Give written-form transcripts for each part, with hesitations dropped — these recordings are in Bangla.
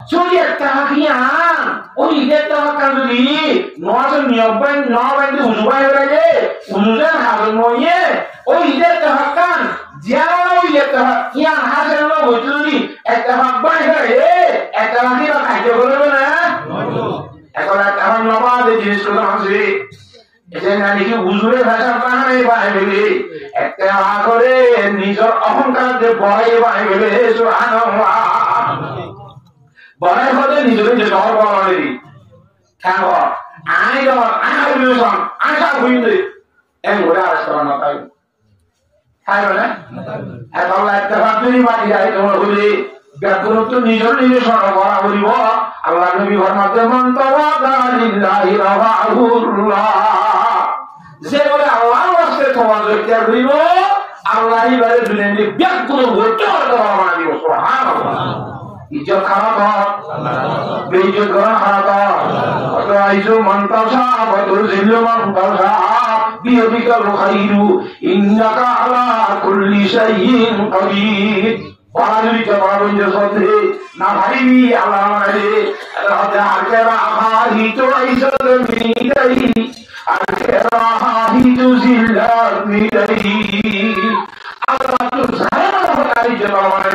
যদি একটা হাকিয়ান ওই একটা হাকান যদি নজন নিয়বাই নবাই উজুবাই লাগে উজুজান হাজর নয়ে ওই একটা হাকান জিয়ারা ওই একটা হাকিয়ান হাজর ন হইতুলি একটা হাকবাই হয়ে একটা হাকিবা খাইতে বলবে না এখন একটা হাক নবাদে জিনিস করে আছে এজন্য নাকি উজুরে ভাষা বানাই বাইবেলে একটা করে নিজের অহংকার দিয়ে বড়াই বাইবেলে সুবহানাল্লাহ বড়াই হলে নিজের যে ঘর বড়াই কেন আই দর আই বিউসন আই সব হইলে এম ওরা আসরা না তাই তাই না এখন একটা বাতুরি বাকি যায় তোমার হইলে ব্যাকুল তো নিজের সরব করা হইব আল্লাহ নবী ফরমাতে মান তাওয়াদা লিল্লাহি রাফাহুল্লাহ যে বলে আল্লাহর ওয়াস্তে তাওয়াদু করিব আল্লাহ ইবারে দুনিয়াতে ব্যাকুল হতে হবে মানিব সুবহানাল্লাহ ইজ্জত খারাপ বেইজ্জত করা খারাপ অত আইজু মন্তাসা অত জিল্লু মন্তাসা বিয়দিকাল খাইরু ইন্নাকা আলা কুল্লি শাইইন কাদির বাড়ি কে বাড়ি জসতে না ভাইবি আল্লাহ মানে রাজা আকেরা আহি তো ইজ্জত মিলাই আকেরা আহি তো জিল্লাত মিলাই আল্লাহ তো জানা ভাই জবানে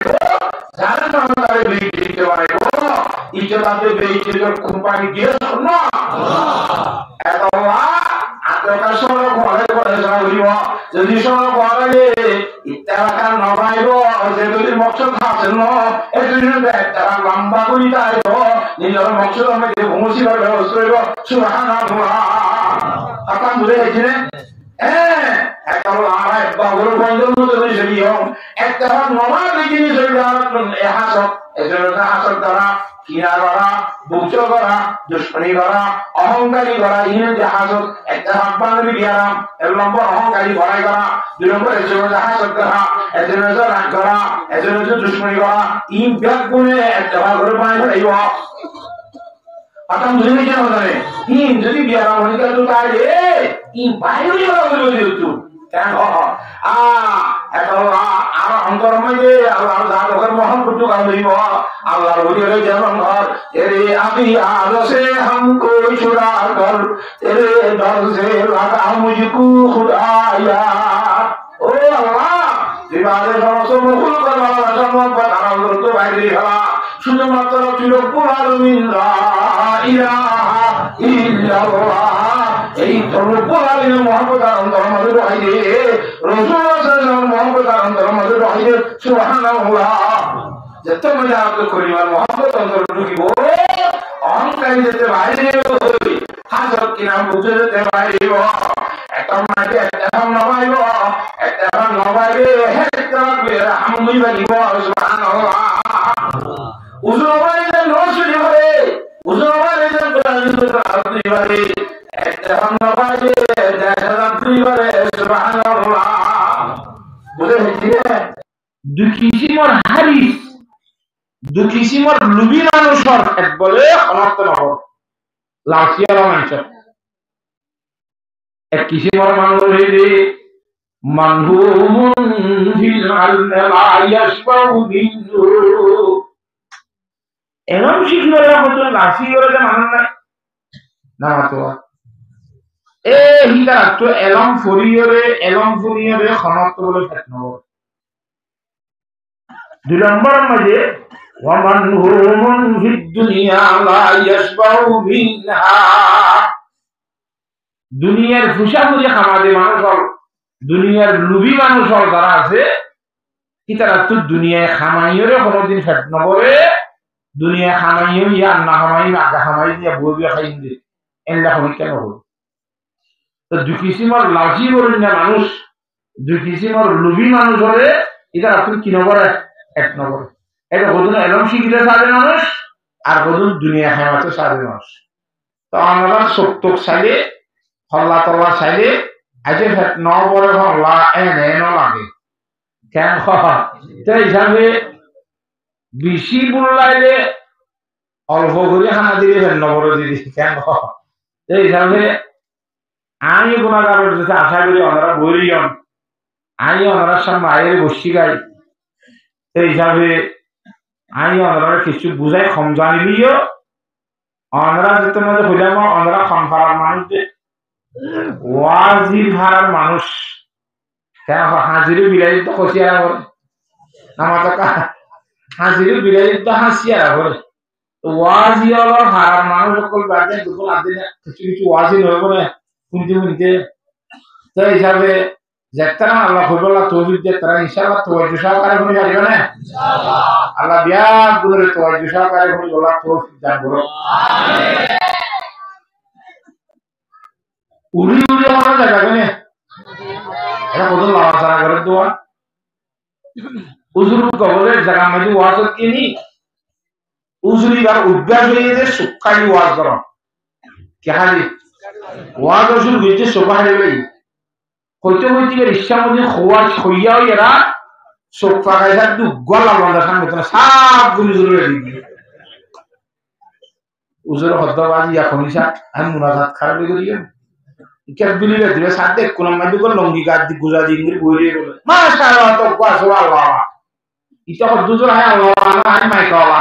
জানা তারে বেইজ্জত জবানে ইজ্জতে বেইজ্জতের কোম্পানি দিয়ে শোনা আল্লাহ আতকা সরো ঘরে ঘরে যাইব যদি সরো ঘরে ইত্তাকা নবাইব যে যদি মকসদ আছে ন এজন্য একটা লম্বা করি যাইব নিজের মকসদ মধ্যে মুসিবত হইব সুবহানাল্লাহ আপন বুঝে গেছেন একটা আড়াই বাবুর বন্ধুর মতো বুঝিও একটা নবাব জিনিস হইল হাসত এজন্য হাসত দ্বারা কিনা করা বুঝ করা দুশ্মনী করা অহংকারী করা ইন জাহাজত একটা হাব্বানি বিয়ারাম এর নম্বর অহংকারী ভরাই করা দুই নম্বর এজন্য জাহাজত করা এজন্য রাগ করা এজন্য দুশ্মনী করা ইন ব্যাগ গুণে একটা ভাগরে পায় হইব আপন বুঝে নিছেন ওখানে ইন যদি বিয়ারাম হইতা তো তাইলে ইন বাইরে করা হইল দিও কেন আর অন্তর মধ্যে আল্লাহ জানর মোহাম্মদ কালিব আল্লাহর ওলিরে যেমন ঘর তেরে আমি আরশে हमको छुड़ा कर तेरे दर से लगा मुझको खुदाया ও আল্লাহ দিবারে সমস্ত মুকুল করা সম্পদ আনন্দ তো বাইরে হওয়া শুধুমাত্র চিরকুল আলমিন লা ইলাহা ইল্লাল্লাহ এই রব্বুল আলামিন মুহাম্মদ আনন্দর মধ্যে রহিয়ে রাসূলুল্লাহ সাল্লাল্লাহু মুহাম্মদ আনন্দর মধ্যে রহিয়ে সুবহানাল্লাহ যত মজা আপনি করিবার মুহাম্মদ আনন্দর ঢুকিব অহংকারী যেতে বাইরে হই হাজত কিনা বুঝে যেতে বাইরে একটা মাঝে একটা নবাইব একটা নবাইবে একটা আমি বানিব সুবহানাল্লাহ উজুবাইলে নসুলি হবে উজুবাইলে কোরআন হবে একটা নবাইবে দেখা দুইবারে সুবহানাল্লাহ বুঝে গেছে দুই কিসিমর হারিস দুই কিসিমর লুবি মানুষর এক বলে অনর্থ নহর লাফিয়ার মানুষ এক কিসিমর মানুষ হইলে মানহুমুন ফিল আলমা ইয়াশবাউ বিনু এরম শিখলে মত লাফি করে মানুষ না তো এ হিতা তো এলম ফরিয়রে খনত বলে ফেতন দুই নম্বর মধ্যে ওয়ামানহুমুন ফিদ দুনিয়া লা ইয়াশবাউ মিনহা দুনিয়ার ফুসাফুরি খামাদে মানুষ দুনিয়ার লুবি মানুষ যারা আছে কিতারা তো দুনিয়ায় খামাইরে কোনদিন ফেট নবরে দুনিয়া খামাইও ইয়া না খামাই আগা খামাই দিয়া বই খাই দে এলা হই কেন হল তো দুই কিসিমর লাজি বলেন না মানুষ দুই কিসিমর লুবি মানুষ হলে এটা আপনি কি নম্বর এক নম্বর এটা কদিন এলম শিখিলে সারে মানুষ আর কদিন দুনিয়া খামাতে সারে মানুষ তো আমরা সত্যক চাইলে হল্লা তল্লা চাইলে আজকে ফেট নবরে হল্লা এনে লাগে কেন তাই হিসাবে বেশি বুলাইলে অল্প করে খানা দিলে ফেট নবরে দিদি কেন এই হিসাবে আমি গুণাগারের কাছে আশা করি ওনারা বইরিয়ন আমি ওনার সামনে আয়ের বসি গাই সেই হিসাবে আই অনরা কিছু বুঝাই কম জানিলিও অনরা যেতে মধ্যে হইলাম অনরা খনফারার মানুষ যে ওয়াজির ভাড়ার মানুষ কেন হাজিরে বিলাইত তো খসিয়ারা করে নামাজকা হাজিরে বিলাইত তো হাসিয়ারা করে ওয়াজি অলর ভাড়ার মানুষ সকল বাদে দুপুর আদিন কিছু কিছু ওয়াজি নয় বলে শুনতে শুনতে তো হিসাবে যেতারা আল্লাহ কইবলা তৌফিক দে তারা ইনশাআল্লাহ তওয়াজ্জু সহকারে শুনে যাবে না ইনশাআল্লাহ আল্লাহ বিয়া গুরে তওয়াজ্জু সহকারে শুনে বলা তৌফিক দান করো আমিন উড়ি উড়ি আমার জায়গা কোনে এটা কত লাগাছাড়া করে দোয়া উজুর কবরের জায়গা মধ্যে ওয়াজ কিনি উজুরিবার অভ্যাস হয়ে যে সুখাই ওয়াজ করো কে হালি ওয়াজ উজুর হইতে সুখাই লই হইতে হইতে ইচ্ছা মধ্যে খোয়াজ হইয়া এরা সোফা খাইছা দু গলা বন্ধ সামনে তো সব গুলি জুড়ে দিবি উজুর হদ্দাবাজি এখন ইসা আমি মুনাজাত খারাপ করিও কে বিলিলে দিবে সাথে কোন মধ্যে কোন লঙ্গি গাছ দি গুজা দি ইংরি বইরে বলে মাশাআল্লাহ তো কোয়া সুবহানাল্লাহ ইটা হদ্দুজুর আয় আল্লাহ আই মাইকালা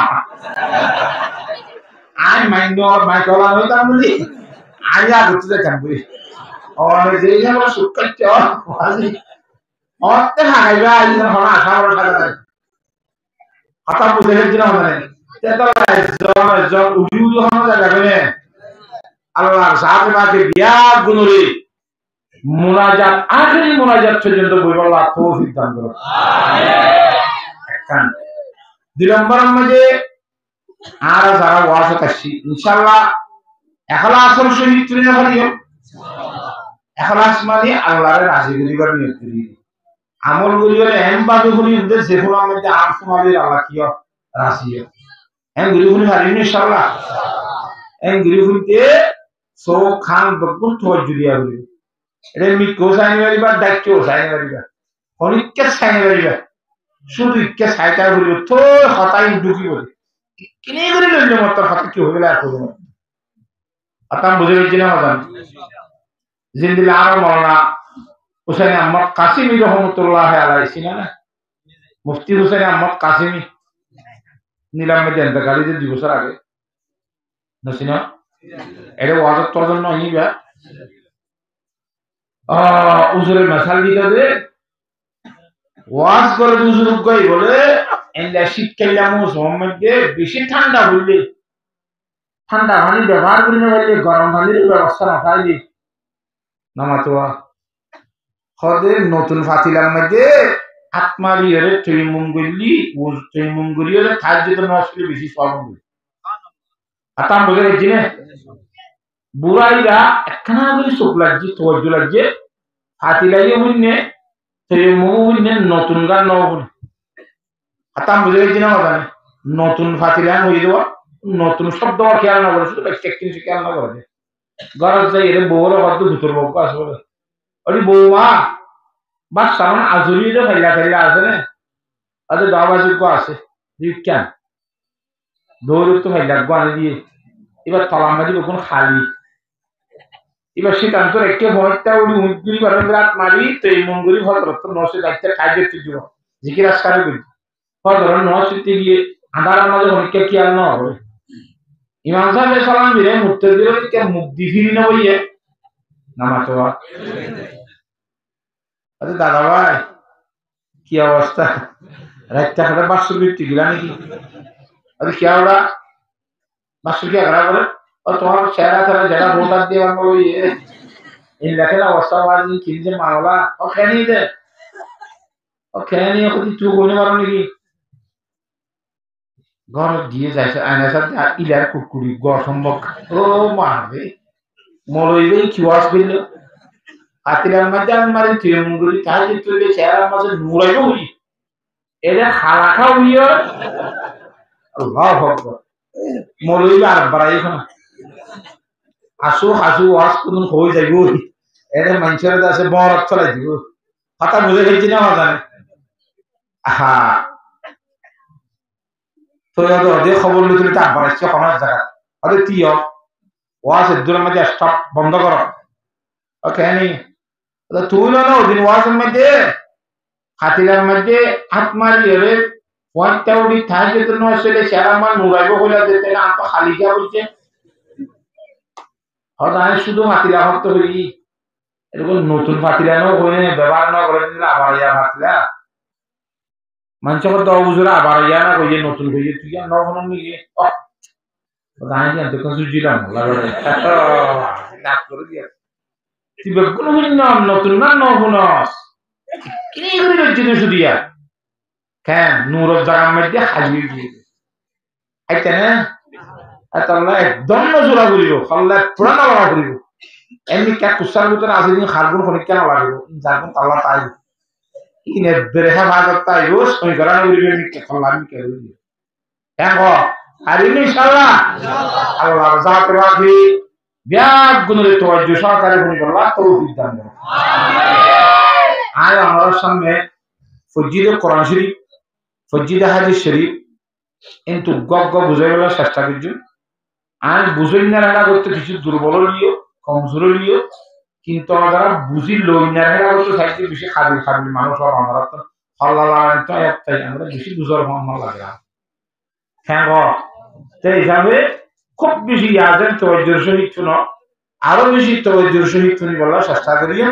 আই মাইন্ডো মাইকালা নই তার বলি আয়া গুতে দেখান বলি और जे আমরা সুকাচ্ছ আজি অতে হাইবা আইন হনা আসার সাথে হাতা বুঝে দিনা মানে তেতা জন উড়ি হনা জায়গা করে আল্লাহ সাথে মাকে বিয়া গুনুরি মুনাজাত আখেরি মুনাজাত পর্যন্ত বইবা আল্লাহ তৌফিক দান করো আমিন কান 2 নম্বর মধ্যে আর যারা ওয়াজ করছি ইনশাআল্লাহ ইখলাসের সহিত তুলে হলিও ইখলাস মানে আল্লাহর রাজি করিবার নিয়ত করি আমল করিবার এমবাদে করি উদ্দেশ্য যেগুলোর মধ্যে আম সুমালির আল্লাহ কিও রাজি এম গুরুগুনি হারিনি ইনশাআল্লাহ এম গুরুগুনিতে সো খান বকুন তওয়াজ্জু দিয়া বলি এটা মি কোসাইনি বাড়িবা দায়িত্ব সাইনি বাড়িবা অনিকে সাইনি বাড়িবা শুধু ইকে সাইতা বলি তো হতাই ঢুকি বলি কিনে করে লইলে মত হতা কি হইলা করব আতাম বুঝে গেছি না মাদান জিন্দিল আর মাওলানা হুসাইন আহমদ কাসিমি রহমাতুল্লাহ আলাইহি সিনা মুফতি হুসাইন আহমদ কাসিমি নিলাম মধ্যে ইন্তেকালের 2 বছর আগে নসিনা এটা ওয়াজত তোর জন্য নিবা উজুরের মাসাল দিতে দে ওয়াজ করে উজুর কই বলে এন্ডা শীতকালে মধ্যে বেশি ঠান্ডা হইলে ঠান্ডা পানি ব্যবহার করি না বললে গরম পানির ব্যবস্থা না পাইলে নামাতোয়া হদের নতুন ফাতিলার মধ্যে আত্মারি এর তৈমুম গলি ও তৈমুম গলি এর খাদ্য তো নষ্ট বেশি সব আতাম বলে জিনে বুড়াইরা একখানা করে চোখ লাগছে তওয়াজ্জু লাগছে ফাতিলাই হইনে তৈমুম হইনে নতুন গান নব আতাম বলে জিনা মানে নতুন ফাতিলা হই দেওয়া নতুন শব্দ খেয়াল না করে শুধু টেকনিক খেয়াল না করে গরজ যাই এর বউর কত ভিতর বউ আসবে আরে বউমা বাস সামনে আজুরিরে ফেলা ফেলা আছে না আরে দাবাযোগ্য আছে কেন দৌড় তো ফেলা গান দিয়ে এবার তলামাদি কোন খালি এবার সিদ্ধান্ত রেখে ভয়টা উড়ি উদ্গুলি করেন রাত মারি তো এই মঙ্গলি ভদ্রত নশে দায়িত্বে কাজে তুই জিকির আসকারে করি ভদ্র নশিতে গিয়ে আধার মাঝে অনেককে খেয়াল না হবে ইমাম সাহেব সালাম দিলে মুক্তি দিলে কে মুখ দিফিরি না বইয়ে নামাতোয়া আরে দাদা ভাই কি অবস্থা রাতটা খাটা 500 বৃত্তি দিলা নাকি আরে কি ওরা 500 কি আগ্রা করে ও তোমার চেহারা তারা যেটা ভোটার দিয়ে আমরা ওই এই লেখের অবস্থা বাজি কিনছে মাওলা ও খেয়ে দে ও খেয়ে নিয়ে তুই কোনে মারো নাকি ঘর দিয়ে যাইছে আয়না সাথে ইলার কুকুরি গড় সম্ভব ও মারবে মরইবে কি ওয়াজ বিল আতিলার মধ্যে আমি মারি তিরমুঙ্গুরি তাই তুই চেহারার মাঝে নুরাইব হই এরা হালাকা হইয়া আল্লাহু আকবার মরইবে আর বাড়াই না আসু হাসু ওয়াজ কোন হই যাইব এরা মানুষের কাছে বড় চলাই দিব কথা বুঝে গেছি না জানে হা তো ওদের খবর লইলে তা বাড়াইছে কোন জায়গা আরে তিও ওয়াজের দূরের মধ্যে স্টপ বন্ধ করো ওকে নি তো তুই না ওদিন ওয়াজের মধ্যে হাতিলার মধ্যে আত্মারি এর পয়েন্টটা ওই থাকে তো নয় আসলে সেরামান নুরাইব হইলা যেতে না তো খালি যা বলছে হয়তো আমি শুধু মাতিলা হতো হই এরকম নতুন পাতিলানো হয়ে ব্যবহার না করে দিলে আবার ইয়া পাতিলা মানুষের তো বুঝলে আবার ইয়া না কইয়ে নতুন কইয়ে তুই আর নখন নিয়ে জানি না তো কিছু দিলাম লাগে না করে দিয়া তুই বেগুন হইন না নতুন না নহুনস কি করে যদি শুদিয়া কেন নূরত জাগার মধ্যে হাজির দিয়ে আইতে না আল্লাহ একদম নজরা করিব আল্লাহ পুরা নজরা করিব এমনি কে কুসার ভিতরে আছে দিন খারগুন পরীক্ষা না লাগিব যারগুন আল্লাহ তাই ইনে বেরেহা ভাগত তাই রোজ ওই গরা করিবে নি কে আল্লাহ নি কে করিবে কেন আর ইনশাআল্লাহ আল্লাহ জাত রাখি ব্যাগ গুণরে তওয়াজ্জু সহকারে বলি আল্লাহ তৌফিক দান করুন আয় আমার সামনে ফজিদ কোরআন শরীফ ফজিদ হাদিস শরীফ কিন্তু গগ বুঝাইবার চেষ্টা করছি আর বুঝই না রাখা করতে কিছু দুর্বল লিও কমজোর লিও কিন্তু আমরা বুঝি লই না রাখা করতে চাইতে বেশি খাবি খাবি মানুষ আর আমরা তো আল্লাহ তো একটাই আমরা বেশি বুঝার মন লাগে না হ্যাঁ গো তাই হিসাবে খুব বেশি ইয়াদের তওয়াজ্জুর সহিত শুনো আরো বেশি তওয়াজ্জুর সহিত শুনি বলার চেষ্টা করিয়া